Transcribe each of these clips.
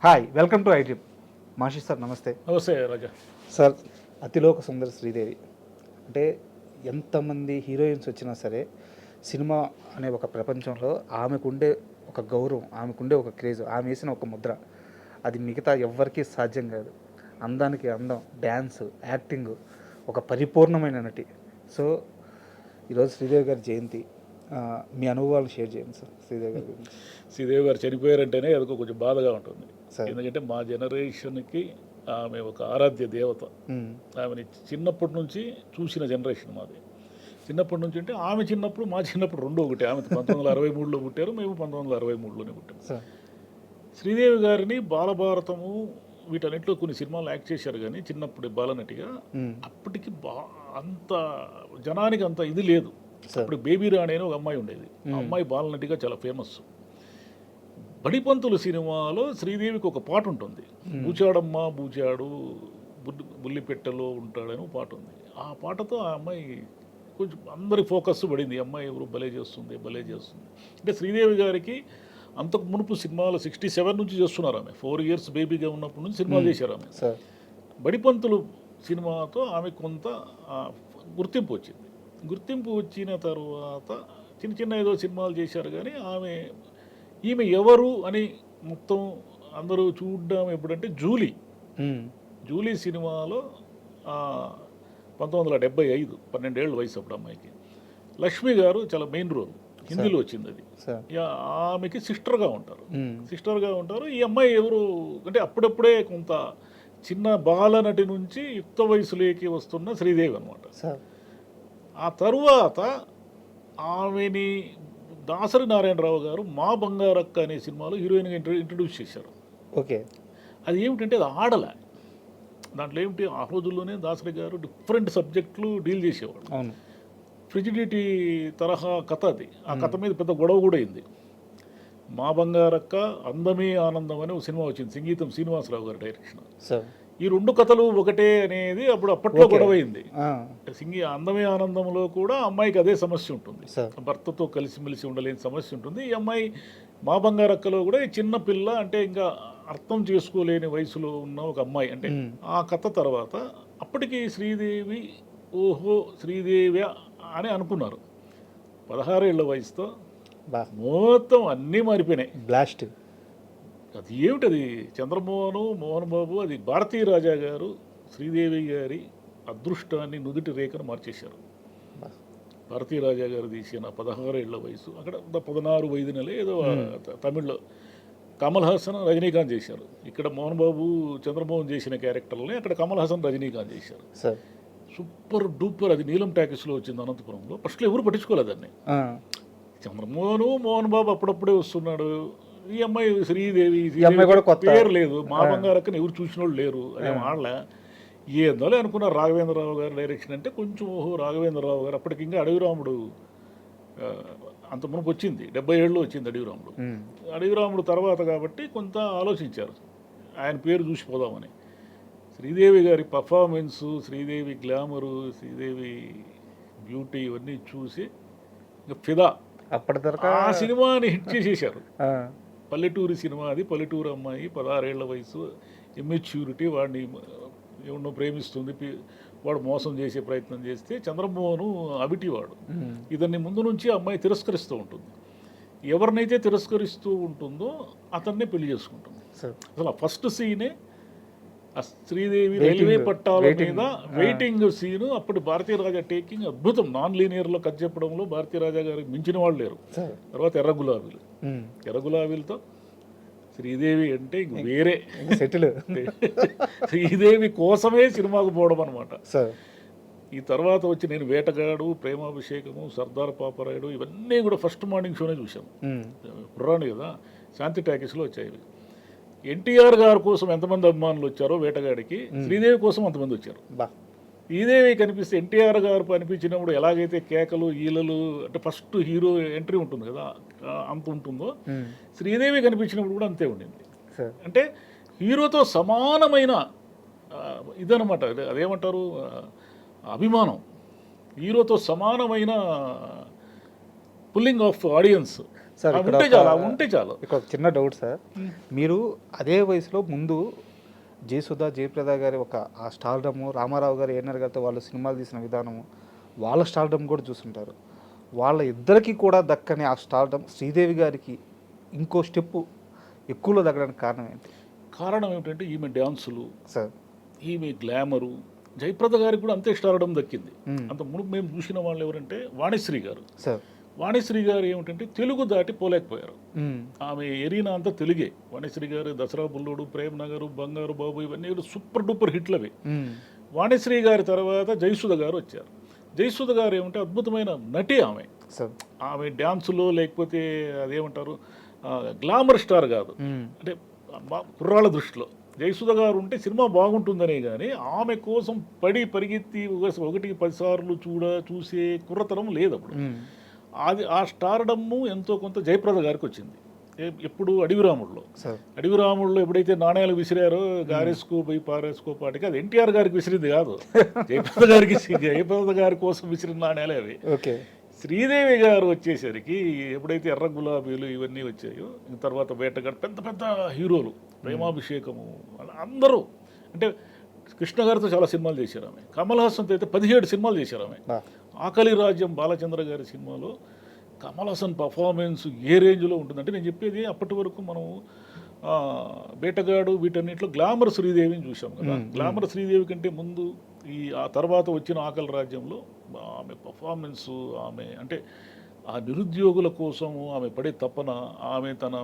Hi, welcome to iDream. మాషి sir నమస్తే. నమస్తే రాజా సార్, అతిలోక సుందర శ్రీదేవి అంటే ఎంతమంది హీరోయిన్స్ వచ్చినా సరే సినిమా అనే ఒక ప్రపంచంలో ఆమెకుండే ఒక గౌరవం, ఆమెకుండే ఒక క్రేజ్, ఆమె వేసిన ఒక ముద్ర అది మిగతా ఎవ్వరికీ సాధ్యం కాదు. అందానికి అందం, డ్యాన్స్, యాక్టింగ్, ఒక పరిపూర్ణమైన నటి. సో ఈరోజు శ్రీదేవి గారి జయంతి, మీ అనుభవాలు షేర్ చేయండి సార్. శ్రీదేవి గారి గురించి. శ్రీదేవి గారు చనిపోయారంటేనే అది కొంచెం బాధగా ఉంటుంది. ఎందుకంటే మా జనరేషన్కి ఆమె ఒక ఆరాధ్య దేవత. ఆమెని చిన్నప్పటి నుంచి చూసిన జనరేషన్ మాది. చిన్నప్పటి నుంచి అంటే ఆమె చిన్నప్పుడు మా చిన్నప్పుడు రెండు ఒకటి. ఆమె 1963లో పుట్టారు, మేము 1963లోనే పుట్టాము. శ్రీదేవి గారిని బాలభారతము వీటన్నిటిలో కొన్ని సినిమాలు యాక్ట్ చేశారు, కానీ చిన్నప్పుడు బాలనటిగా అప్పటికి అంత జనానికి అంత ఇది లేదు. అప్పుడు బేబీ రాణి అని ఒక అమ్మాయి ఉండేది. ఆ అమ్మాయి బాలనటిగా చాలా ఫేమస్. బడిపంతులు సినిమాలో శ్రీదేవికి ఒక పాట ఉంటుంది, బూచాడమ్మ బూచాడు బుల్లిపెట్టెలో ఉంటాడని ఒక పాట ఉంది. ఆ పాటతో ఆ అమ్మాయి కొంచెం అందరి ఫోకస్ పడింది. అమ్మాయి ఎవరు భలే చేస్తుంది, భలే చేస్తుంది. అంటే శ్రీదేవి గారికి అంతకు మునుపు సినిమాలు 67 నుంచి చేస్తున్నారు. ఆమె 4 years బేబీగా ఉన్నప్పటి నుంచి సినిమాలు చేశారు. ఆమె బడిపంతులు సినిమాతో ఆమె కొంత గుర్తింపు వచ్చింది. గుర్తింపు వచ్చిన తర్వాత చిన్న చిన్న ఏదో సినిమాలు చేశారు, కానీ ఈమె ఎవరు అని మొత్తం అందరూ చూడడం ఎప్పుడంటే జూలీ సినిమాలో 1975, 12 ఏళ్ళ వయసు అప్పుడు అమ్మాయికి. లక్ష్మి గారు చాలా మెయిన్ రోల్, హిందీలో వచ్చింది అది. ఆమెకి సిస్టర్గా ఉంటారు. ఈ అమ్మాయి ఎవరు అంటే అప్పుడప్పుడే కొంత చిన్న బాలనటి నుంచి యుక్త వయసులోకి వస్తున్న శ్రీదేవి అనమాట. ఆ తరువాత ఆమెని దాసరి నారాయణరావు గారు మా బంగారక్క అనే సినిమాలో హీరోయిన్గా ఇంట్రడ్యూస్ చేశారు. ఓకే, అది ఏమిటంటే అది ఆడలే. దాంట్లో ఏమిటి, ఆ రోజుల్లోనే దాసరి గారు డిఫరెంట్ సబ్జెక్టులు డీల్ చేసేవాడు. ఫ్రిజిడిటీ తరహా కథ అది. ఆ కథ మీద పెద్ద గొడవ కూడా అయింది. మా బంగారక్క, అందమే ఆనందం అని ఒక సినిమా వచ్చింది, సంగీతం శ్రీనివాసరావు గారి డైరెక్షన్. ఈ రెండు కథలు ఒకటే అనేది అప్పట్లో గొడవైంది. అందమే ఆనందంలో కూడా అమ్మాయికి అదే సమస్య ఉంటుంది, భర్తతో కలిసిమెలిసి ఉండలేని సమస్య ఉంటుంది. ఈ అమ్మాయి మా బంగారక్కలో కూడా చిన్న పిల్ల, అంటే ఇంకా అర్థం చేసుకోలేని వయసులో ఉన్న ఒక అమ్మాయి. అంటే ఆ కథ తర్వాత అప్పటికి శ్రీదేవి శ్రీదేవి అని అనుకున్నారు. 16 ఏళ్ల వయసుతో మొత్తం అన్నీ మారిపోయినాయి. బ్లాస్ట్. అది ఏమిటది, మోహన్ బాబు, అది భారతీ రాజా గారు శ్రీదేవి గారి అదృష్టాన్ని, నుదుటి రేఖను మార్చేశారు. భారతీ రాజా గారు తీసిన 16 ఏళ్ల వయసు, అక్కడ 16 5 నెలలు ఏదో తమిళ్లో కమల్ హాసన్, రజనీకాంత్ చేశారు. ఇక్కడ మోహన్ బాబు, చంద్రమోహన్ చేసిన క్యారెక్టర్ని అక్కడ కమల్ హాసన్, రజనీకాంత్ చేశారు. Super duper. అది నీలం టాకీస్లో వచ్చింది అనంతపురంలో. ఫస్ట్లో ఎవరు పట్టించుకోలేదు దాన్ని. మోహన్ బాబు అప్పుడప్పుడే వస్తున్నాడు. ఈ అమ్మాయి శ్రీదేవి పేరు లేదు, మా బంగారక్కని ఎవరు చూసిన వాళ్ళు లేరు. అదేం ఆడలే, ఏందోలే అనుకున్నారు. రాఘవేంద్రరావు గారు డైరెక్షన్ అంటే కొంచెం రాఘవేంద్రరావు గారు అప్పటికి ఇంకా అడవిరాముడు అంత మునుపు వచ్చింది, 77లో వచ్చింది అడవిరాముడు. అడవిరాముడు తర్వాత కాబట్టి కొంత ఆలోచించారు ఆయన పేరు చూసిపోదామని. శ్రీదేవి గారి performance, Sridevi glamour, Sridevi beauty ఇవన్నీ చూసి ఇంకా ఫిదా. అప్పటిదాకా ఆ సినిమాని హిట్ చేసేసారు. పల్లెటూరు సినిమా అది. పల్లెటూరు అమ్మాయి, 16 ఏళ్ల వయసు, ఇమ్మెచ్యూరిటీ, వాడిని ఎవరినో ప్రేమిస్తుంది, వాడు మోసం చేసే ప్రయత్నం చేస్తే చంద్రమోహన్ అవిటివాడు. ఇతన్ని ముందు నుంచి అమ్మాయి తిరస్కరిస్తూ ఉంటుంది. ఎవరినైతే తిరస్కరిస్తూ ఉంటుందో అతన్నే పెళ్లి చేసుకుంటుంది. అసలు ఆ ఫస్ట్ సీనే ఆ శ్రీదేవి రైల్వే పట్టాల మీద వెయిటింగ్ సీను. అప్పుడు భారతీ రాజా టేకింగ్ అద్భుతం. నాన్ లీనియర్లో కథ చెప్పడంలో భారతీ రాజా గారికి మించిన వాళ్ళు లేరు. తర్వాత ఎర్ర గులాబీలతో శ్రీదేవి అంటే ఇంక వేరే సెటిల్. శ్రీదేవి కోసమే సినిమాకు పోవడం అనమాట. ఈ తర్వాత వచ్చి నేను వేటగాడు, ప్రేమాభిషేకము, సర్దార్ పాపరాయుడు ఇవన్నీ కూడా ఫస్ట్ మార్నింగ్ షోనే చూశాను. పురాణి కదా, శాంతి టాకీస్లో వచ్చాయి. ఎన్టీఆర్ గారి కోసం ఎంతమంది అభిమానులు వచ్చారో వేటగాడికి, శ్రీదేవి కోసం అంతమంది వచ్చారు. శ్రీదేవి కనిపిస్తే ఎన్టీఆర్ గారు కనిపించినప్పుడు ఎలాగైతే కేకలు, ఈలలు, అంటే ఫస్ట్ హీరో ఎంట్రీ ఉంటుంది కదా అంత ఉంటుందో, శ్రీదేవి కనిపించినప్పుడు కూడా అంతే ఉండింది. అంటే హీరోతో సమానమైన ఇదనమాట. అదేమంటారు, అభిమానం. హీరోతో సమానమైన పుల్లింగ్ ఆఫ్ ఆడియన్స్. సార్ ఇక్కడ ఉంటే చాలు. ఇక్కడ ఒక చిన్న డౌట్ సార్, మీరు అదే వయసులో ముందు జయసుధ జయప్రద గారి ఒక ఆ స్టార్డము, రామారావు గారు ఏఎన్ఆర్ గారితో వాళ్ళు సినిమాలు తీసిన విధానము, వాళ్ళ స్టార్డమ్ కూడా చూసుంటారు. వాళ్ళ ఇద్దరికి కూడా దక్కని ఆ స్టార్డమ్ శ్రీదేవి గారికి ఇంకో స్టెప్పు ఎక్కువలో తగ్గడానికి కారణం ఏంటి? కారణం ఏమిటంటే ఈమె డ్యాన్సులు సార్, ఈమె గ్లామరు. జయప్రద గారికి కూడా అంతే స్టార్డమ్ దక్కింది. అంత మునుపు మేము చూసిన వాళ్ళు ఎవరంటే వాణిశ్రీ గారు. సార్ వాణిశ్రీ గారు ఏమిటంటే తెలుగు దాటి పోలేకపోయారు. ఆమె ఎరీనా అంతా తెలుగే. వాణిశ్రీ గారు దసరా బుల్లోడు, ప్రేమ్ నగరు, బంగారు బాబు ఇవన్నీ సూపర్ డూపర్ హిట్లు అవి. వాణిశ్రీ గారి తర్వాత జయసుధ గారు వచ్చారు. జయసుధ గారు ఏమంటే అద్భుతమైన నటి ఆమె. ఆమె డ్యాన్సులో లేకపోతే అదేమంటారు గ్లామర్ స్టార్ కాదు, అంటే కుర్రాళ్ళ దృష్టిలో జయసుధ గారు ఉంటే సినిమా బాగుంటుందనే కానీ ఆమె కోసం పరిగెత్తి ఒకటికి 10 సార్లు చూసే కుర్రతనం లేదు అప్పుడు. అది ఆ స్టార్డమ్ము ఎంతో కొంత జయప్రద గారికి వచ్చింది. ఎప్పుడు అడవిరాముడులో ఎప్పుడైతే నాణ్యాలు విసిరారో గారేసుకో పోయి పారేసుకో పాటికి అది ఎన్టీఆర్ గారికి విసిరింది కాదు, జయప్రద గారి కోసం విసిరిన నాణ్యాలే అవి. శ్రీదేవి గారు వచ్చేసరికి ఎప్పుడైతే ఎర్ర గులాబీలు ఇవన్నీ వచ్చాయో తర్వాత వేటగాడు పెద్ద పెద్ద హీరోలు, ప్రేమాభిషేకము, అందరూ అంటే కృష్ణ గారితో చాలా సినిమాలు చేశారు ఆమె. కమల్ హాసన్తో అయితే 17 సినిమాలు చేశారు ఆమె. ఆకలి రాజ్యం బాలచంద్ర గారి సినిమాలో కమల్ హాసన్ పర్ఫార్మెన్స్ ఏ రేంజ్లో ఉంటుందంటే, నేను చెప్పేది అప్పటి వరకు మనం బేటగాడు వీటన్నిటిలో గ్లామర్ శ్రీదేవిని చూసాం కదా. గ్లామర్ శ్రీదేవి కంటే ముందు ఆ తర్వాత వచ్చిన ఆకలి రాజ్యంలో ఆమె పర్ఫార్మెన్సు, ఆమె అంటే ఆ నిరుద్యోగుల కోసము ఆమె పడే తపన, ఆమె తన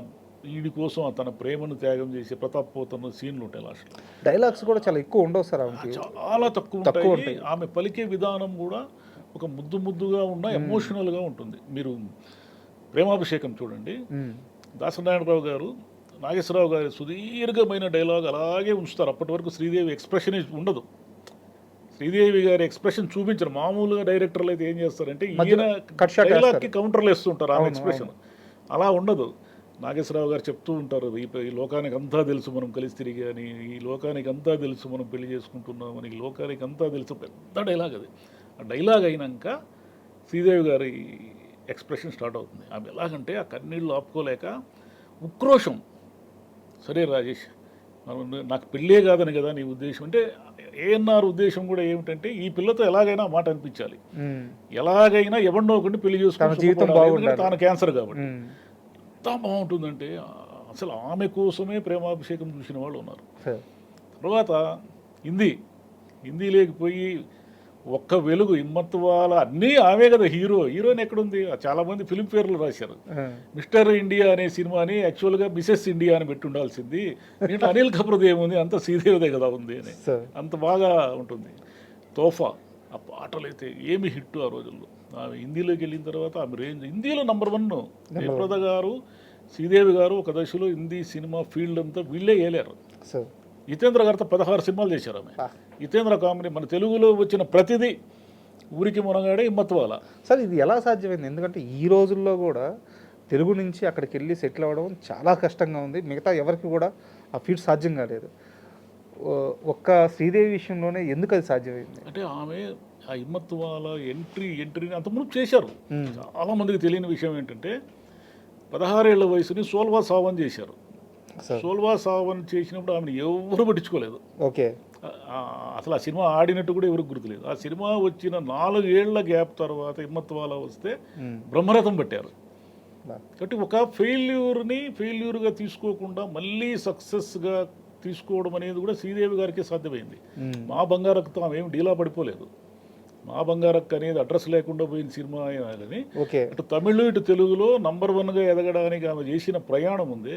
వీడి కోసం తన ప్రేమను త్యాగం చేసి ప్రతాప్ పోతున్న సీన్లు ఉంటాయి. లాస్ట్ డైలాగ్స్ కూడా చాలా ఎక్కువ ఉండవు సార్, చాలా తక్కువ ఉంటాయి. ఆమె పలికే విధానం కూడా ఒక ముద్దుగా ఉన్న ఎమోషనల్గా ఉంటుంది. మీరు ప్రేమాభిషేకం చూడండి, దాసనారాయణరావు గారు నాగేశ్వరరావు గారి సుదీర్ఘమైన డైలాగ్ అలాగే ఉంచుతారు. అప్పటి వరకు శ్రీదేవి ఎక్స్ప్రెషన్ ఉండదు. శ్రీదేవి గారి ఎక్స్ప్రెషన్ చూపించరు. మామూలుగా డైరెక్టర్లు అయితే ఏం చేస్తారంటే ఈయన డైలాగ్కి కౌంటర్లు వేస్తుంటారు ఆమె ఎక్స్ప్రెషన్. అలా ఉండదు. నాగేశ్వరరావు గారు చెప్తూ ఉంటారు, ఈ లోకానికి అంతా తెలుసు మనం కలిసి తిరిగి అని, ఈ లోకానికి అంతా తెలుసు మనం పెళ్లి చేసుకుంటున్నామని, ఈ లోకానికి అంతా తెలుసు. పెద్ద డైలాగ్ అది. ఆ డైలాగ్ అయినాక శ్రీదేవి గారి ఎక్స్ప్రెషన్ స్టార్ట్ అవుతుంది. ఆమె ఎలాగంటే ఆ కన్నీళ్ళు ఆపుకోలేక ఉక్రోషం, సరే రాజేష్ నాకు పెళ్ళే కాదని కదా నీ ఉద్దేశం అంటే, ఏఎన్ఆర్ ఉద్దేశం కూడా ఏమిటంటే ఈ పిల్లతో ఎలాగైనా మాట అనిపించాలి, ఎలాగైనా ఎవరినో ఒకటి పెళ్లి చేసుకుంటే తాను క్యాన్సర్ కాబట్టి ఎంత బాగుంటుందంటే అసలు ఆమె కోసమే ప్రేమాభిషేకం చూసిన వాళ్ళు ఉన్నారు. తర్వాత హిందీ లేకపోయి ఒక్క వెలుగు, హిమ్మత్వాల అన్నీ ఆమె కదా హీరోయిన్ ఎక్కడుంది? చాలామంది ఫిల్మ్ఫేర్లు రాశారు. మిస్టర్ ఇండియా అనే సినిమాని యాక్చువల్గా మిసెస్ ఇండియా అని పెట్టి ఉండాల్సింది. దీంట్లో అనిల్ కపూర్ది ఏముంది, అంత శ్రీదేవిదే కదా ఉంది అని, అంత బాగా ఉంటుంది. తోఫా ఆ పాటలు అయితే ఏమి హిట్ ఆ రోజుల్లో. ఆమె హిందీలోకి వెళ్ళిన తర్వాత ఆమె రేంజ్ హిందీలో #1. జయప్రద గారు, శ్రీదేవి గారు ఒక దశలో హిందీ సినిమా ఫీల్డ్ అంతా వీళ్ళే ఏలారు. జితేంద్ర గారితో 16 సినిమాలు చేశారు ఆమె. జితేంద్ర కామెడీ మన తెలుగులో వచ్చిన ప్రతిదీ ఊరికి మునగాడే హిమ్మత్వాల. సార్ ఇది ఎలా సాధ్యమైంది? ఎందుకంటే ఈ రోజుల్లో కూడా తెలుగు నుంచి అక్కడికి వెళ్ళి సెటిల్ అవ్వడం చాలా కష్టంగా ఉంది. మిగతా ఎవరికి కూడా ఆ ఫీట్ సాధ్యం కాలేదు. ఒక్క శ్రీదేవి విషయంలోనే ఎందుకు అది సాధ్యమైంది అంటే ఆమె ఆ హిమ్మత్వాల ఎంట్రీని అంతకుముందు చేశారు. చాలామందికి తెలియని విషయం ఏంటంటే 16 ఏళ్ల వయసుని సోల్వా సావన్ చేశారు. సోల్వా సావన్ చేసినప్పుడు ఆమెను ఎవరు పట్టించుకోలేదు. అసలు ఆ సినిమా ఆడినట్టు కూడా ఎవరికి గుర్తులేదు. ఆ సినిమా వచ్చిన 4 ఏళ్ల గ్యాప్ తర్వాత హిమ్మత్వాల వస్తే బ్రహ్మరథం పట్టారు. కాబట్టి ఒక ఫెయిల్యూర్గా తీసుకోకుండా మళ్ళీ సక్సెస్గా తీసుకోవడం అనేది కూడా శ్రీదేవి గారికి సాధ్యమైంది. మా బంగారక్తో ఆమె ఏమి డీలా పడిపోలేదు. మా బంగారక్క అనేది అడ్రస్ లేకుండా పోయిన సినిమా అయినా కానీ అటు తమిళ్ ఇటు తెలుగులో #1గా ఎదగడానికి ఆమె చేసిన ప్రయాణం ఉంది,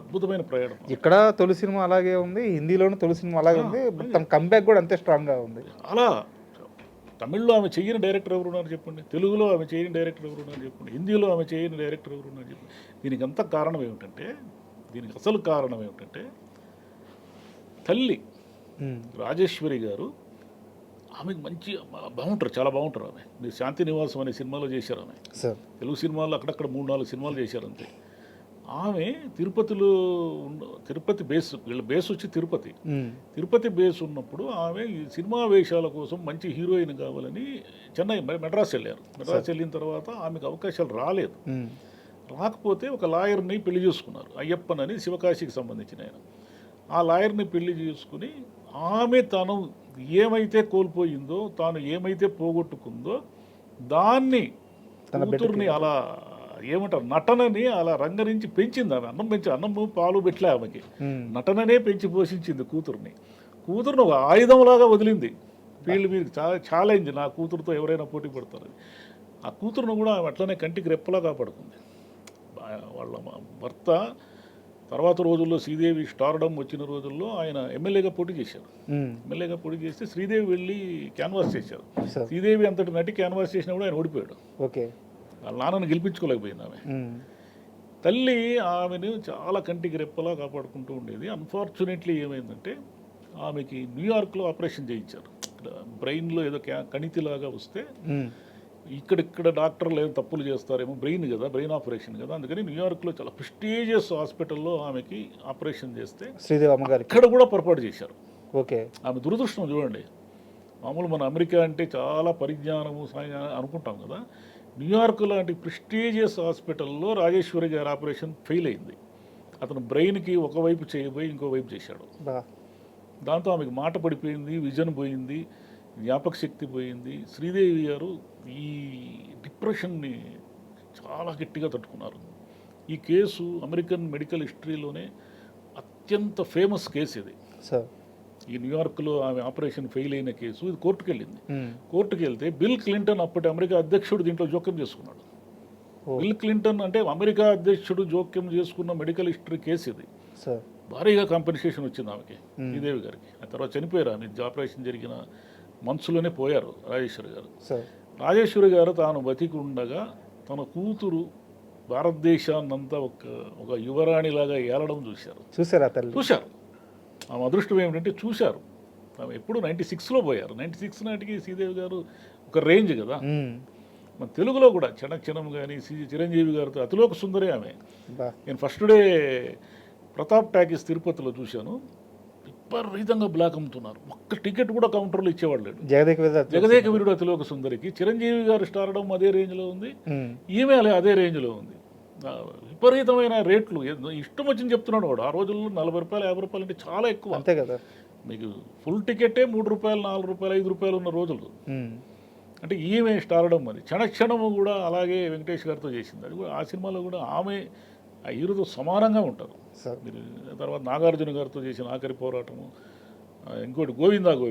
అద్భుతమైన ప్రయాణం. ఇక్కడ తొలి సినిమా అలాగే ఉంది, హిందీలోనూ తొలి సినిమా అలాగే ఉంది, తన కంబ్యాక్ కూడా అంతే స్ట్రాంగ్గా ఉంది. అలా తమిళ్లో ఆమె చేయని డైరెక్టర్ ఎవరున్నారు చెప్పండి, తెలుగులో ఆమె చేయని డైరెక్టర్ ఎవరున్నారు చెప్పండి, హిందీలో ఆమె చేయని డైరెక్టర్ ఎవరున్నారు చెప్పండి. దీనికి అంత కారణం ఏమిటంటే, దీనికి అసలు కారణం ఏమిటంటే తల్లి రాజేశ్వరి గారు ఆమెకు మంచి బాగుంటారు, చాలా బాగుంటారు. ఆమె మీరు శాంతి నివాసం అనే సినిమాలో చేశారు. ఆమె తెలుగు సినిమాల్లో అక్కడక్కడ 3-4 సినిమాలు చేశారు అంతే. ఆమె తిరుపతి బేస్, వీళ్ళ బేస్ వచ్చి తిరుపతి బేస్ ఉన్నప్పుడు ఆమె ఈ సినిమా వేషాల కోసం మంచి హీరోయిన్ కావాలని చెన్నై మెడ్రాస్ వెళ్ళారు. మెడ్రాస్ వెళ్ళిన తర్వాత ఆమెకు అవకాశాలు రాలేదు. రాకపోతే ఒక లాయర్ని పెళ్లి చేసుకున్నారు, అయ్యప్పన్ అని, శివకాశికి సంబంధించిన ఆయన. ఆ లాయర్ని పెళ్లి చేసుకుని ఆమె తను ఏమైతే కోల్పోయిందో, తాను ఏమైతే పోగొట్టుకుందో దాన్ని కూతుర్ని అలా ఏమంటారు నటనని అలా రంగరించి పెంచింది. ఆమె అన్నము పాలు పెట్టలే ఆమెకి, నటననే పెంచి పోషించింది కూతుర్ని. కూతురుని ఒక ఆయుధంలాగా వదిలింది. వీళ్ళు మీరు ఛాలెంజ్, నా కూతురుతో ఎవరైనా పోటీ పడతారు. ఆ కూతురును కూడా ఆమె అట్లనే కంటికి రెప్పలా కాపాడుకుంది. వాళ్ళ భర్త తర్వాత రోజుల్లో శ్రీదేవి స్టార్డమ్ వచ్చిన రోజుల్లో ఆయన ఎమ్మెల్యేగా పోటీ చేశారు. ఎమ్మెల్యేగా పోటీ చేస్తే శ్రీదేవి వెళ్ళి క్యాన్వాస్ చేశారు. శ్రీదేవి అంతటి నటి క్యాన్వాస్ చేసినా కూడా ఆయన ఓడిపోయాడు. ఓకే, వాళ్ళ నాన్నని గెలిపించుకోలేకపోయింది ఆమె. తల్లి ఆమెను చాలా కంటికి రెప్పలా కాపాడుకుంటూ ఉండేది. అన్ఫార్చునేట్లీ ఏమైందంటే ఆమెకి న్యూయార్క్లో ఆపరేషన్ చేయించారు. బ్రెయిన్లో ఏదో కణితిలాగా వస్తే ఇక్కడ డాక్టర్లు ఏదో తప్పులు చేస్తారేమో, బ్రెయిన్ కదా, బ్రెయిన్ ఆపరేషన్ కదా, అందుకని న్యూయార్క్లో చాలా ప్రెస్టీజియస్ హాస్పిటల్లో ఆమెకి ఆపరేషన్ చేస్తే శ్రీదేవి అమ్మగారు ఇక్కడ కూడా పొరపాటు చేశారు. ఓకే, ఆమె దురదృష్టం చూడండి. మామూలు మన అమెరికా అంటే చాలా పరిజ్ఞానము అనుకుంటాం కదా, న్యూయార్క్ లాంటి ప్రెస్టీజియస్ హాస్పిటల్లో రాజేశ్వరి గారి ఆపరేషన్ ఫెయిల్ అయింది. అతను బ్రెయిన్కి ఒకవైపు చేయబోయి ఇంకోవైపు చేశాడు. దాంతో ఆమెకు మాట పడిపోయింది, విజన్ పోయింది, జ్ఞాపక శక్తి పోయింది. శ్రీదేవి గారు ఈ డిప్రెషన్ని చాలా గట్టిగా తట్టుకున్నారు. ఈ కేసు అమెరికన్ మెడికల్ హిస్టరీలోనే అత్యంత ఫేమస్ కేసు ఇది. ఈ న్యూయార్క్లో ఆమె ఆపరేషన్ ఫెయిల్ అయిన కేసు ఇది కోర్టుకు వెళ్ళింది. కోర్టుకు వెళ్తే బిల్ క్లింటన్ అప్పటి అమెరికా అధ్యక్షుడు దీంట్లో జోక్యం చేసుకున్నాడు. బిల్ క్లింటన్ అంటే అమెరికా అధ్యక్షుడు జోక్యం చేసుకున్న మెడికల్ హిస్టరీ కేసు ఇది. భారీగా కాంపెన్సేషన్ వచ్చింది ఆమెకి, శ్రీదేవి గారికి. ఆ తర్వాత చనిపోయారు. ఆమె ఆపరేషన్ జరిగిన మనసులోనే పోయారు రాజేశ్వరి గారు. రాజేశ్వరి గారు తాను బతికి ఉండగా తన కూతురు భారతదేశాన్నంతా ఒక యువరాణిలాగా ఏలడం చూశారు. ఆమె అదృష్టం ఏమిటంటే చూశారు. ఆమె ఎప్పుడు 96లో పోయారు. 96 నాటికి శ్రీదేవి గారు ఒక రేంజ్ కదా. మన తెలుగులో కూడా క్షణక్షణం కానీ చిరంజీవి గారితో అతిలోక సుందరి ఆమె. నేను ఫస్ట్ డే ప్రతాప్ టాకీస్ తిరుపతిలో చూశాను. విపరీతంగా బ్లాక్ అమ్ముతున్నారు. ఒక్క టికెట్ కూడా కౌంటర్లో ఇచ్చేవాళ్ళు లేడు. జగదేక వీరుడు అతిలోక సుందరికి చిరంజీవి గారు స్టార్డమ్ అదే రేంజ్లో ఉంది, ఈమె అదే రేంజ్లో ఉంది. విపరీతమైన రేట్లు, ఇష్టం వచ్చింది చెప్తున్నాడు వాడు. ఆ రోజుల్లో 40 రూపాయలు 50 రూపాయలు అంటే చాలా ఎక్కువ. అంతే కదా, మీకు ఫుల్ టికెటే 3 రూపాయలు 4 రూపాయలు 5 రూపాయలు ఉన్న రోజులు. అంటే ఈమె స్టార్డమ్ అది. క్షణక్షణము కూడా అలాగే వెంకటేష్ గారితో చేసింది. అది కూడా ఆ సినిమాలో కూడా ఆమె ఆ హీరోతో సమానంగా ఉంటారు. మీరు తర్వాత నాగార్జున గారితో చేసిన ఆఖరి పోరాటము, ఇంకోటి గోవిందాలో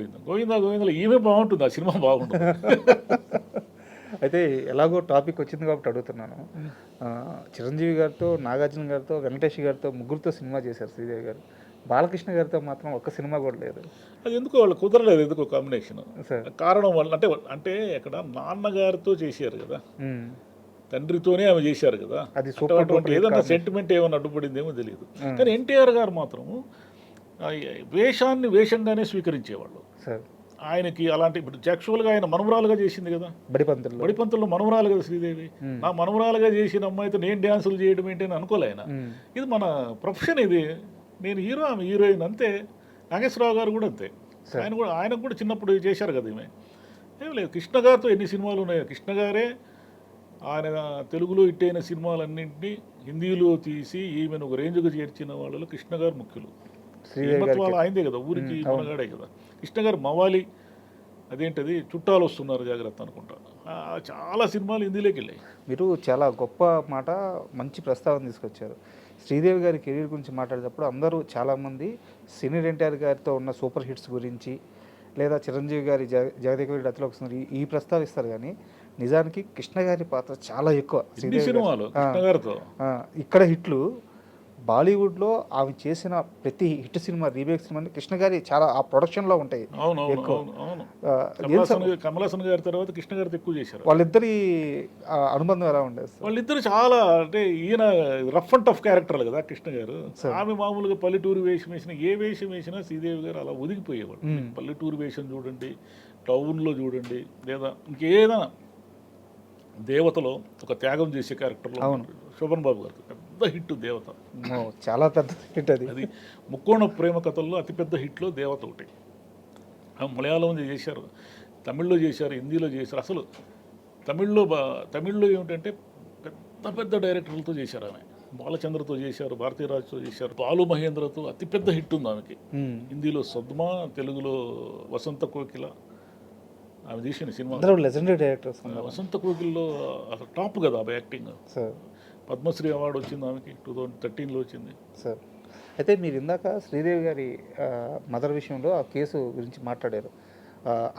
ఈమె బాగుంటుంది. ఆ సినిమా బాగుంటుంది. అయితే ఎలాగో టాపిక్ వచ్చింది కాబట్టి అడుగుతున్నాను. చిరంజీవి గారితో, నాగార్జున గారితో, వెంకటేష్ గారితో ముగ్గురితో సినిమా చేశారు శ్రీదేవి గారు. బాలకృష్ణ గారితో మాత్రం ఒక్క సినిమా కూడా లేదు. అది ఎందుకు వాళ్ళు కుదరలేదు, ఎందుకు కాంబినేషన్ కారణం వల్ల అంటే ఇక్కడ నాన్నగారితో చేశారు కదా, తండ్రితోనే ఆమె చేశారు కదా, అది ఏదన్నా సెంటిమెంట్ ఏమైనా అడ్డుపడిందేమో తెలియదు. కానీ ఎన్టీఆర్ గారు మాత్రము వేషాన్ని వేషంగానే స్వీకరించేవాళ్ళు. ఆయనకి అలాంటి ఇప్పుడు యాక్చువల్గా ఆయన మనవరాలుగా చేసింది కదా, బడిపంతుల్లో మనవరాలు కదా శ్రీదేవి. నా మనవరాలుగా చేసిన అమ్మాయితో నేను డ్యాన్సులు చేయడం ఏంటి అని అనుకోలే ఆయన. ఇది మన ప్రొఫెషన్, ఇది నేను హీరో, ఆమె హీరోయిన్ అంతే. నాగేశ్వరరావు గారు కూడా అంతే. ఆయనకు కూడా చిన్నప్పుడు చేశారు కదా ఈమె. ఏం లేదు, కృష్ణ గారితో ఎన్ని సినిమాలు ఉన్నాయో. కృష్ణ గారే ఆయన తెలుగులో హిట్టైన సినిమాలన్నింటినీ హిందీలో తీసి ఈమెను ఒక రేంజ్గా చేర్చిన వాళ్ళలో కృష్ణ గారు ముఖ్యులు. హిమ్మత్వాలు ఆయనదే కదా, ఊరికి మనగాడే కదా. కృష్ణ గారు మవాలి, అదేంటది చుట్టాలు వస్తున్నారు జాగ్రత్త అనుకుంటా, చాలా సినిమాలు హిందీలోకి వెళ్ళాయి. మీరు చాలా గొప్ప మాట, మంచి ప్రస్తావన తీసుకొచ్చారు. శ్రీదేవి గారి కెరీర్ గురించి మాట్లాడేటప్పుడు అందరూ చాలామంది సీనియర్ ఎన్టీఆర్ గారితో ఉన్న సూపర్ హిట్స్ గురించి, లేదా చిరంజీవి గారి జగదేక వీరుడు అతిలోక సుందరి ఈ ప్రస్తావిస్తారు. కానీ నిజానికి కృష్ణ గారి పాత్ర చాలా ఎక్కువ. ఇక్కడ హిట్లు బాలీవుడ్లో ఆమె చేసిన ప్రతి hit cinema, remake cinema Krishna గారి చాలా ఆ ప్రొడక్షన్లో ఉంటాయి. కమల్ హాసన్ గారి తర్వాత కృష్ణ గారితో ఎక్కువ చేశారు. వాళ్ళిద్దరి అనుబంధం ఎలా ఉండేది? వాళ్ళిద్దరు చాలా, అంటే ఈయన రఫ్ అండ్ టఫ్ క్యారెక్టర్లు కదా కృష్ణ గారు. ఆమె మామూలుగా పల్లెటూరు వేషం వేసిన, ఏ వేషం వేసినా శ్రీదేవి గారు అలా ఒదిగిపోయేవాడు. పల్లెటూరు వేషం చూడండి, టౌన్లో చూడండి, లేదా ఇంకేదైనా దేవతలో ఒక త్యాగం చేసే క్యారెక్టర్లో శోభన్ బాబు గారు పెద్ద హిట్ దేవత, చాలా పెద్ద హిట్. అది ముక్కోణ ప్రేమ కథల్లో అతిపెద్ద హిట్లో దేవత ఒకటి. మలయాళం చేశారు, తమిళ్లో చేశారు, హిందీలో చేశారు. అసలు తమిళ్లో ఏమిటంటే పెద్ద పెద్ద డైరెక్టర్లతో చేశారు ఆమె. బాలచంద్రతో చేశారు, భారతీరాజ్తో చేశారు, బాలు మహేంద్రతో అతిపెద్ద హిట్ ఉంది ఆమెకి. హిందీలో సద్మా, తెలుగులో వసంత కోకిల ఆమె తీసిన సినిమా. అందరూ లెజెండరీ డైరెక్టర్స్ వసంత కోకిల్లో అసలు టాప్ కదా ఆమె యాక్టింగ్. సార్ పద్మశ్రీ అవార్డు వచ్చింది ఆమెకి, 2013లో వచ్చింది. సార్ అయితే మీరు ఇందాక శ్రీదేవి గారి మదర్ విషయంలో ఆ కేసు గురించి మాట్లాడారు.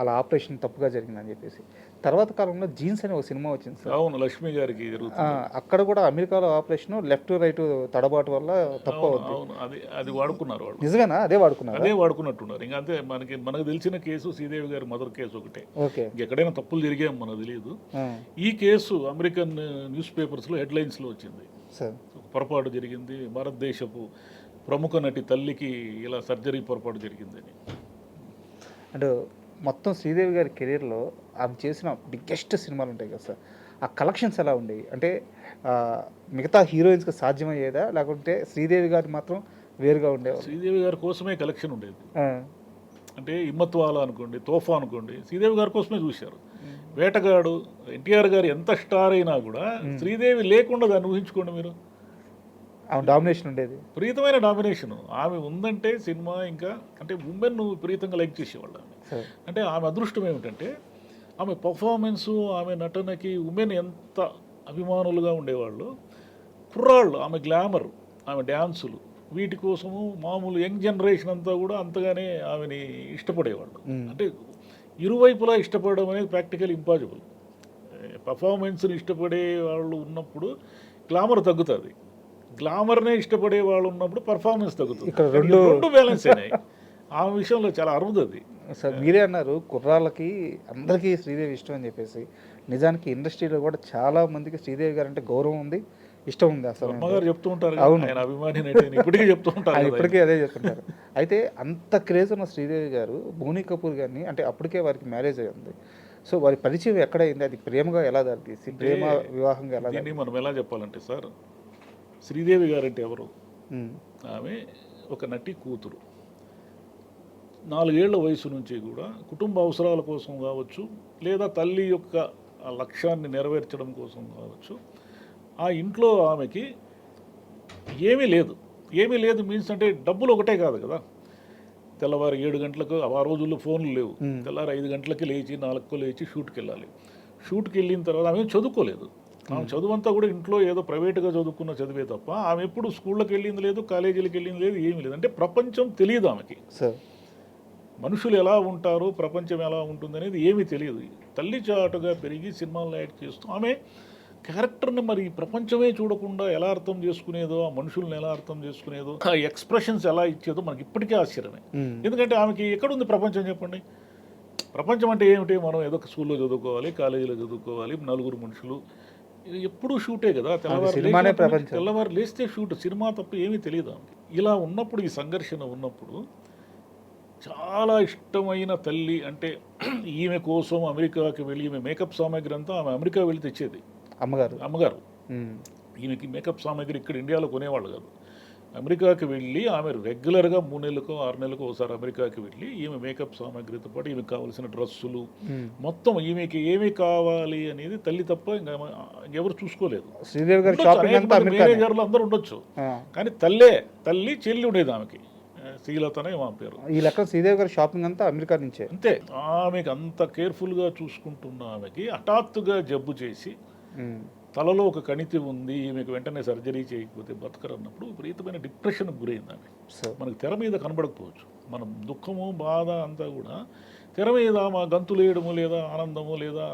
అలా ఆపరేషన్ తప్పుగా జరిగిందని చెప్పేసి. తర్వాత కాలంలో జీన్స్ అనే ఒక సినిమా వచ్చింది సార్. అవును, లక్ష్మి గారికి జరుగుతుంది. అక్కడ కూడా అమెరికాలో ఆపరేషన్ లెఫ్ట్ రైట్ తడబాటు వల్ల తప్పు అవుతుంది. అవును, అది వాడుకున్నారు వాళ్ళు. నిజమేనా? అదే వాడుకున్నారు, అదే వాడుకున్నట్టున్నారు. ఇంకా అంతే. మనకు తెలిసిన కేసు శ్రీదేవి గారి మదర్ కేసు ఒకటే. ఓకే, ఎక్కడైనా తప్పులు జరిగాం మనకు తెలియదు. ఈ కేసు అమెరికన్ న్యూస్ పేపర్స్లో హెడ్లైన్స్లో వచ్చింది. సార్ పొరపాటు జరిగింది, భారతదేశపు ప్రముఖ నటి తల్లికి ఇలా సర్జరీ పొరపాటు జరిగిందని. అంటే మొత్తం శ్రీదేవి గారి కెరీర్లో ఆమె చేసిన బిగ్గెస్ట్ సినిమాలు ఉంటాయి కదా సార్, ఆ కలెక్షన్స్ ఎలా ఉండేవి? అంటే మిగతా హీరోయిన్స్కి సాధ్యమయ్యేదా, లేకుంటే శ్రీదేవి గారి మాత్రం వేరుగా ఉండేవారు? శ్రీదేవి గారి కోసమే కలెక్షన్ ఉండేది. అంటే హిమ్మత్వాలా అనుకోండి, తోఫా అనుకోండి, శ్రీదేవి గారి కోసమే చూశారు. వేటగాడు, ఎన్టీఆర్ గారు ఎంత స్టార్ అయినా కూడా శ్రీదేవి లేకుండా దాన్ని ఊహించుకోండి మీరు. ఆమె డామినేషన్ ఉండేది, విపరీతమైన డామినేషన్. ఆమె ఉందంటే సినిమా ఇంకా అంటే ఉమెన్ విపరీతంగా లైక్ చేసేవాళ్ళు. అంటే ఆమె అదృష్టం ఏమిటంటే ఆమె పర్ఫార్మెన్సు, ఆమె నటనకి ఉమెన్ ఎంత అభిమానులుగా ఉండేవాళ్ళు. కుర్రాళ్ళు, ఆమె గ్లామర్, ఆమె డ్యాన్సులు, వీటి కోసము మామూలు యంగ్ జనరేషన్ అంతా కూడా అంతగానే ఆమెని ఇష్టపడేవాళ్ళు. అంటే ఇరువైపులా ఇష్టపడడం అనేది ప్రాక్టికల్ ఇంపాసిబుల్. పర్ఫార్మెన్స్ని ఇష్టపడే వాళ్ళు ఉన్నప్పుడు గ్లామర్ తగ్గుతుంది, గ్లామర్నే ఇష్టపడే వాళ్ళు ఉన్నప్పుడు పర్ఫార్మెన్స్ తగ్గుతుంది. రెండు బ్యాలెన్స్ అయినాయి. ఆమె విషయంలో చాలా అరుదది. సార్ మీరే అన్నారు కుర్రాళ్ళకి అందరికీ శ్రీదేవి ఇష్టం అని చెప్పేసి. నిజానికి ఇండస్ట్రీలో కూడా చాలా మందికి శ్రీదేవి గారు అంటే గౌరవం ఉంది, ఇష్టం ఉంది. అసలు అమ్మగారు చెప్తూ ఉంటారు, అవును, ఆయన అభిమాని ఇప్పటికీ చెప్తూ ఉంటారు, ఇప్పటికీ అదే చెప్తుంటారు. అయితే అంత క్రేజ్ ఉన్న శ్రీదేవి గారు బోనీ కపూర్ గారిని, అంటే అప్పటికే వారికి మ్యారేజ్ అయ్యింది, సో వారి పరిచయం ఎక్కడైంది? అది ప్రేమగా ఎలా దారితీసి, ప్రేమ వివాహంగా ఎలా? దీన్ని మనం ఎలా చెప్పాలంటే సార్, శ్రీదేవి గారంటే ఎవరు? ఆమె ఒక నటి కూతురు. 4 ఏళ్ల వయసు నుంచి కూడా కుటుంబ అవసరాల కోసం కావచ్చు, లేదా తల్లి యొక్క ఆ లక్ష్యాన్ని నెరవేర్చడం కోసం కావచ్చు, ఆ ఇంట్లో ఆమెకి ఏమీ లేదు. ఏమీ లేదు మీన్స్ అంటే డబ్బులు ఒకటే కాదు కదా. తెల్లవారు 7 గంటలకు, ఆ రోజుల్లో ఫోన్లు లేవు, తెల్లారు 5 గంటలకి లేచి 4కు లేచి షూట్కి వెళ్ళాలి. షూట్కి వెళ్ళిన తర్వాత ఆమె చదువుకోలేదు. ఆమె చదువంతా కూడా ఇంట్లో ఏదో ప్రైవేట్గా చదువుకున్న చదివే తప్ప ఆమె ఎప్పుడు స్కూళ్ళకి వెళ్ళింది లేదు, కాలేజీలకు వెళ్ళింది లేదు, ఏమీ లేదు. అంటే ప్రపంచం తెలియదు ఆమెకి. మనుషులు ఎలా ఉంటారు, ప్రపంచం ఎలా ఉంటుంది అనేది ఏమీ తెలియదు. తల్లి చాటుగా పెరిగి సినిమాల్లో యాక్ట్ చేస్తూ ఆమె క్యారెక్టర్ని మరి ప్రపంచమే చూడకుండా ఎలా అర్థం చేసుకునేదో, ఆ మనుషుల్ని ఎలా అర్థం చేసుకునేదో, ఆ ఎక్స్ప్రెషన్స్ ఎలా ఇచ్చేదో మనకి ఇప్పటికే ఆశ్చర్యమే. ఎందుకంటే ఆమెకి ఎక్కడుంది ప్రపంచం చెప్పండి? ప్రపంచం అంటే ఏమిటి? మనం ఏదో స్కూల్లో చదువుకోవాలి, కాలేజీలో చదువుకోవాలి, నలుగురు మనుషులు, ఎప్పుడూ షూటే కదా. తెల్లవారు లేస్తే షూట్, సినిమా తప్ప ఏమీ తెలియదు ఆమెకి. ఇలా ఉన్నప్పుడు, ఈ సంఘర్షణ ఉన్నప్పుడు, చాలా ఇష్టమైన తల్లి అంటే ఈమె కోసం అమెరికాకి వెళ్ళి, ఈమె మేకప్ సామాగ్రి అంతా ఆమె అమెరికా వెళ్ళి తెచ్చేది. అమ్మగారు ఈమెకి మేకప్ సామాగ్రి ఇక్కడ ఇండియాలో కొనేవాళ్ళు కాదు. అమెరికాకి వెళ్ళి ఆమె రెగ్యులర్గా 3 నెలలకో 6 నెలలకో ఒకసారి అమెరికాకి వెళ్ళి ఈమె మేకప్ సామాగ్రితో పాటు ఈమెకు కావాల్సిన డ్రెస్సులు మొత్తం, ఈమెకి ఏమి కావాలి అనేది తల్లి తప్ప ఇంకా ఎవరు చూసుకోలేదు. మేనేజర్లు అందరూ ఉండొచ్చు, కానీ తల్లి చెల్లి ఉండేది ఆమెకి. శ్రీలతనే మా పేరు. ఈ లెక్క శ్రీదేవి గారి షాపింగ్ అంతా అమెరికా నుంచే. అంతే. ఆమెకి అంత కేర్ఫుల్గా చూసుకుంటున్న ఆమెకి హఠాత్తుగా జబ్బు చేసి తలలో ఒక కణితి ఉంది, ఈమెకు వెంటనే సర్జరీ చేయకపోతే బతకరన్నప్పుడు విపరీతమైన డిప్రెషన్కి గురైంది ఆమె. మనకు తెర మీద కనబడకపోవచ్చు, మనం దుఃఖము బాధ అంతా కూడా తెర మీద మా గంతులు వేయడము, లేదా ఆనందము, లేదా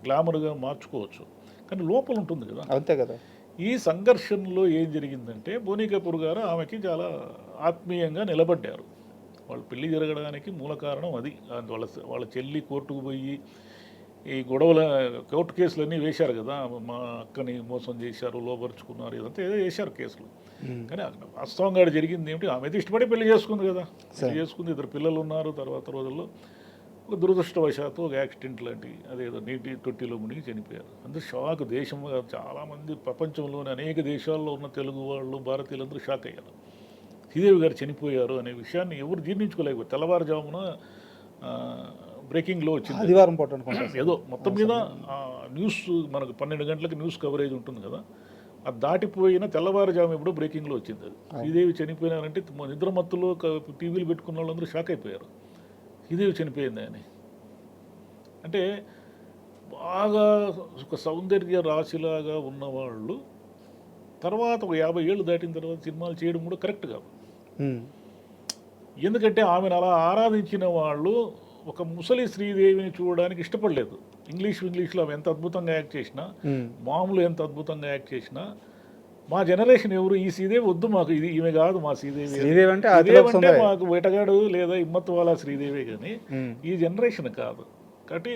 గ్లామర్గా మార్చుకోవచ్చు, కానీ లోపల ఉంటుంది కదా. అంతే కదా. ఈ సంఘర్షణలో ఏం జరిగిందంటే బోనీ కపూర్ గారు ఆమెకి చాలా ఆత్మీయంగా నిలబడ్డారు. వాళ్ళ పెళ్లి జరగడానికి మూల కారణం అది. వాళ్ళ చెల్లి కోర్టుకు పోయి ఈ గొడవల కోర్టు కేసులన్నీ వేశారు కదా, మా అక్కని మోసం చేశారు, లోపరుచుకున్నారు, ఇదంతా ఏదో వేశారు కేసులు. కానీ వాస్తవంగా జరిగింది ఏమిటి? ఆమె అయితే ఇష్టపడి పెళ్లి చేసుకుంది కదా, పెళ్లి చేసుకుంది, 2 పిల్లలు ఉన్నారు. తర్వాత రోజుల్లో ఒక దురదృష్టవశాత్తు ఒక యాక్సిడెంట్ లాంటి అదేదో నీటి తొట్టిలో మునిగి చనిపోయారు. అందరూ షాక్. దేశం చాలామంది, ప్రపంచంలోని అనేక దేశాల్లో ఉన్న తెలుగు వాళ్ళు, భారతీయులందరూ షాక్ అయ్యారు. శ్రీదేవి గారు చనిపోయారు అనే విషయాన్ని ఎవరు జీర్ణించుకోలేకపోయారు. తెల్లవారుజామున బ్రేకింగ్లో వచ్చింది. ఆదివారం పూట అనుకుంటా ఏదో మొత్తం మీద న్యూస్ మనకు 12 గంటలకు న్యూస్ కవరేజ్ ఉంటుంది కదా, అది దాటిపోయిన తెల్లవారుజాము ఎప్పుడో బ్రేకింగ్లో వచ్చింది అది. శ్రీదేవి చనిపోయినారంటే నిద్రమత్తులో టీవీలు పెట్టుకున్న వాళ్ళందరూ షాక్ అయిపోయారు, శ్రీదేవి చనిపోయింది అని. అంటే బాగా ఒక సౌందర్య రాశిలాగా ఉన్నవాళ్ళు తర్వాత ఒక 50 ఏళ్ళు దాటిన తర్వాత సినిమాలు చేయడం కూడా కరెక్ట్ కాదు. ఎందుకంటే ఆమెను అలా ఆరాధించిన వాళ్ళు ఒక ముసలి శ్రీదేవిని చూడడానికి ఇష్టపడలేదు. ఇంగ్లీష్లో ఆమె ఎంత అద్భుతంగా యాక్ట్ చేసినా, మామూలు ఎంత అద్భుతంగా యాక్ట్ చేసినా, మా జనరేషన్ ఎవరు ఈ శ్రీదేవి వద్దు, మాకు ఇది ఈమె కాదు మా శ్రీదేవి అంటే మాకు వేటగాడు లేదా హిమ్మత్ వాలా శ్రీదేవి, కానీ ఈ జనరేషన్ కాదు. కాబట్టి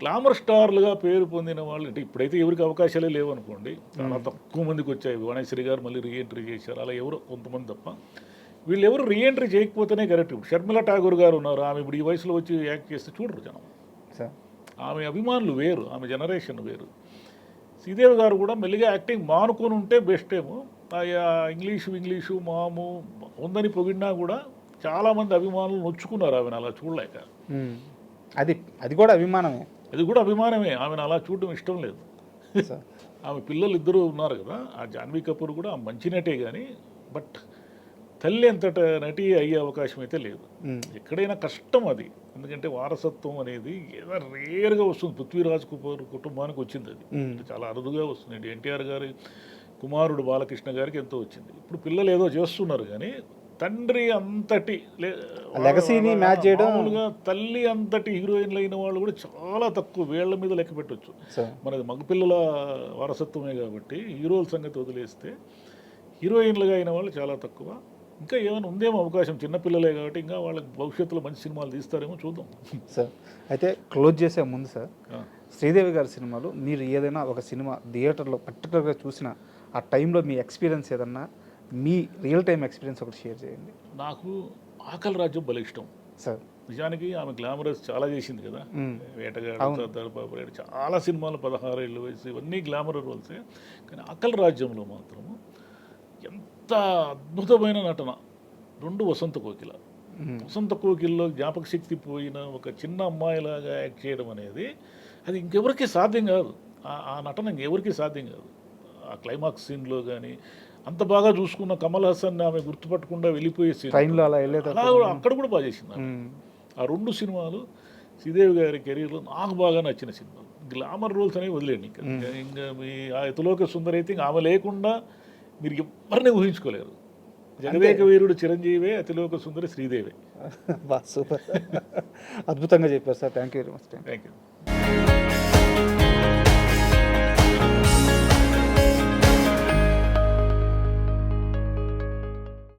గ్లామర్ స్టార్లుగా పేరు పొందిన వాళ్ళు అంటే ఇప్పుడైతే ఎవరికి అవకాశాలే లేవు అనుకోండి, చాలా తక్కువ మందికి వచ్చాయి. వాణేశ్వరి గారు మళ్ళీ రీఎంట్రీ చేశారు, అలా ఎవరో కొంతమంది తప్ప. వీళ్ళు ఎవరు రీఎంట్రీ చేయకపోతేనే కరెక్ట్. షర్మిల ఠాగూర్ గారు ఉన్నారు, ఆమె ఇప్పుడు ఈ వయసులో వచ్చి యాక్ట్ చేస్తే చూడరు జనం. ఆమె అభిమానులు వేరు, ఆమె జనరేషన్ వేరు. శ్రీదేవి గారు కూడా మెల్లిగా యాక్టింగ్ మానుకొని ఉంటే బెస్ట్ ఏమో. ఇంగ్లీషు మాము ఉందని పొగిడినా కూడా చాలామంది అభిమానులు నొచ్చుకున్నారు ఆమెను అలా చూడలేక. అది కూడా అభిమానమే, ఆమెను అలా చూడడం ఇష్టం లేదు. ఆమె పిల్లలు ఇద్దరు ఉన్నారు కదా, ఆ జాన్వీ కపూర్ కూడా మంచి నటే కానీ, బట్ తల్లి అంతట నటి అయ్యే అవకాశం అయితే లేదు. ఎక్కడైనా కష్టం అది, ఎందుకంటే వారసత్వం అనేది ఏదో రేర్గా వస్తుంది. పృథ్వీరాజ్ కపూర్ కుటుంబానికి వచ్చింది అది, చాలా అరుదుగా వస్తుంది. ఎన్టీఆర్ గారి కుమారుడు బాలకృష్ణ గారికి ఎంతో వచ్చింది. ఇప్పుడు పిల్లలు ఏదో చేస్తున్నారు కానీ తండ్రి అంతటి లెగసీని మ్యాచ్ చేయడం, మామూలుగా తల్లి అంతటి హీరోయిన్లు అయిన వాళ్ళు కూడా చాలా తక్కువ, వేళ్ల మీద లెక్క పెట్టవచ్చు. మనది మగపిల్లల వారసత్వమే కాబట్టి హీరోల సంగతి వదిలేస్తే హీరోయిన్లుగా అయిన వాళ్ళు చాలా తక్కువ. ఇంకా ఏమైనా ఉందేమో అవకాశం, చిన్నపిల్లలే కాబట్టి ఇంకా వాళ్ళకి భవిష్యత్తులో మంచి సినిమాలు తీస్తారేమో చూద్దాం. సార్ అయితే క్లోజ్ చేసే ముందు సార్, శ్రీదేవి గారి సినిమాలు మీరు ఏదైనా ఒక సినిమా థియేటర్లో పర్టికులర్గా చూసిన ఆ టైంలో మీ ఎక్స్పీరియన్స్ ఏదన్నా, మీ రియల్ టైం ఎక్స్పీరియన్స్ ఒకటి షేర్ చేయండి. నాకు ఆకలి రాజ్యం భలే ఇష్టం సార్. నిజానికి ఆమె గ్లామరస్ చాలా చేసింది కదా, వేటగాడు, సర్దార్, చాలా సినిమాలు 16 ఏళ్ళ వయసు, ఇవన్నీ గ్లామర్ రోల్సే. కానీ ఆకలి రాజ్యంలో మాత్రము ఎంత అద్భుతమైన నటన. 2 వసంత కోకిల్లో జ్ఞాపక శక్తి పోయిన ఒక చిన్న అమ్మాయిలాగా యాక్ట్ చేయడం అనేది అది ఇంకెవరికి సాధ్యం కాదు. ఆ నటన ఇంకెవరికి సాధ్యం కాదు. ఆ క్లైమాక్స్ సీన్లో కానీ అంత బాగా చూసుకున్న కమల్ హాసన్ ఆమె గుర్తుపట్టకుండా వెళ్ళిపోయే సీన్ అలా అక్కడ కూడా బాగా చేసింది. ఆ 2 సినిమాలు శ్రీదేవి గారి కెరీర్లో నాకు బాగా నచ్చిన సినిమాలు. గ్లామర్ రోల్స్ అనేవి వదిలేండి, ఇంకా మీ ఆ ఇతలోక సుందరి అయితే ఇంకా ఆమె లేకుండా మీరు ఎవరిని ఊహించుకోలేరు. జగదేక వీరుడు చిరంజీవే, అతిలోక సుందరి శ్రీదేవి. సూపర్, అద్భుతంగా చెప్పారు sir. Thank you very much. Thank you.